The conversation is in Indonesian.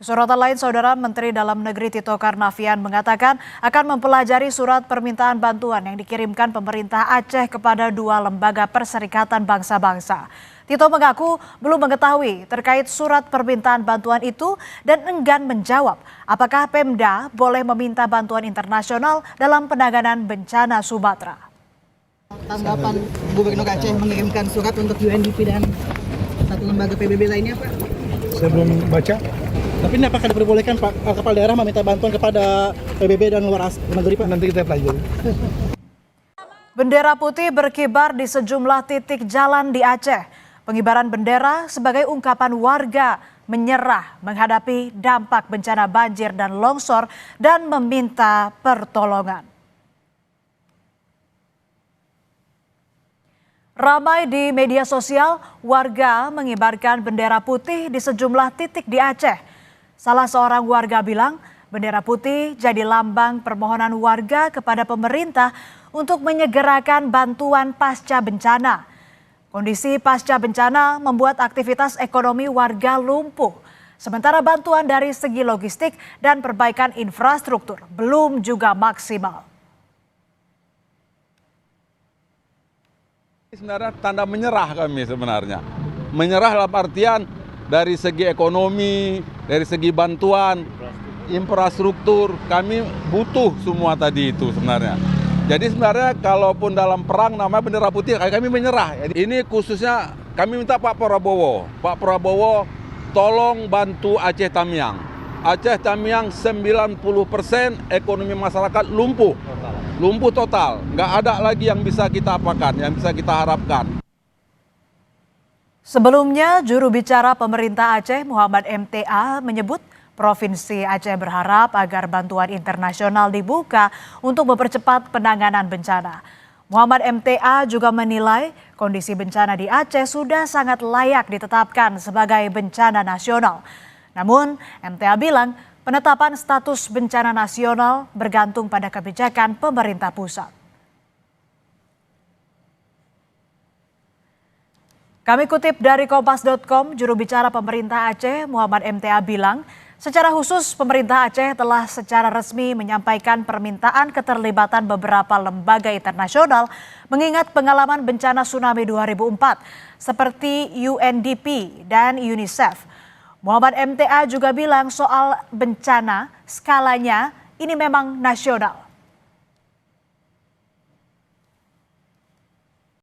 Sorotan lain, Saudara Menteri Dalam Negeri Tito Karnavian mengatakan akan mempelajari surat permintaan bantuan yang dikirimkan pemerintah Aceh kepada dua lembaga Perserikatan Bangsa-Bangsa. Tito mengaku belum mengetahui terkait surat permintaan bantuan itu dan enggan menjawab apakah Pemda boleh meminta bantuan internasional dalam penanganan bencana Sumatera. Tanggapan Gubernur Aceh mengirimkan surat untuk UNDP dan satu lembaga PBB lainnya, Pak? Saya belum baca. Tapi ini apakah diperbolehkan Pak kepala daerah meminta bantuan kepada PBB dan luar negeri, Pak? Nanti kita pelajari. Bendera putih berkibar di sejumlah titik jalan di Aceh. Pengibaran bendera sebagai ungkapan warga menyerah menghadapi dampak bencana banjir dan longsor dan meminta pertolongan. Ramai di media sosial, warga mengibarkan bendera putih di sejumlah titik di Aceh. Salah seorang warga bilang bendera putih jadi lambang permohonan warga kepada pemerintah untuk menyegerakan bantuan pasca bencana. Kondisi pasca bencana membuat aktivitas ekonomi warga lumpuh. Sementara bantuan dari segi logistik dan perbaikan infrastruktur belum juga maksimal. Sebenarnya tanda menyerah kami sebenarnya. Menyerah dalam artian dari segi ekonomi, dari segi bantuan, infrastruktur, kami butuh semua tadi itu sebenarnya. Jadi sebenarnya kalaupun dalam perang namanya bendera putih, kami menyerah. Ini khususnya kami minta Pak Prabowo tolong bantu Aceh Tamiang. Aceh Tamiang 90% ekonomi masyarakat lumpuh. Lumpuh total, nggak ada lagi yang bisa kita apakan, yang bisa kita harapkan. Sebelumnya, juru bicara pemerintah Aceh Muhammad MTA menyebut Provinsi Aceh berharap agar bantuan internasional dibuka untuk mempercepat penanganan bencana. Muhammad MTA juga menilai kondisi bencana di Aceh sudah sangat layak ditetapkan sebagai bencana nasional. Namun, MTA bilang penetapan status bencana nasional bergantung pada kebijakan pemerintah pusat. Kami kutip dari Kompas.com, juru bicara pemerintah Aceh Muhammad MTA bilang, secara khusus pemerintah Aceh telah secara resmi menyampaikan permintaan keterlibatan beberapa lembaga internasional mengingat pengalaman bencana tsunami 2004 seperti UNDP dan UNICEF. Muhammad MTA juga bilang soal bencana skalanya ini memang nasional.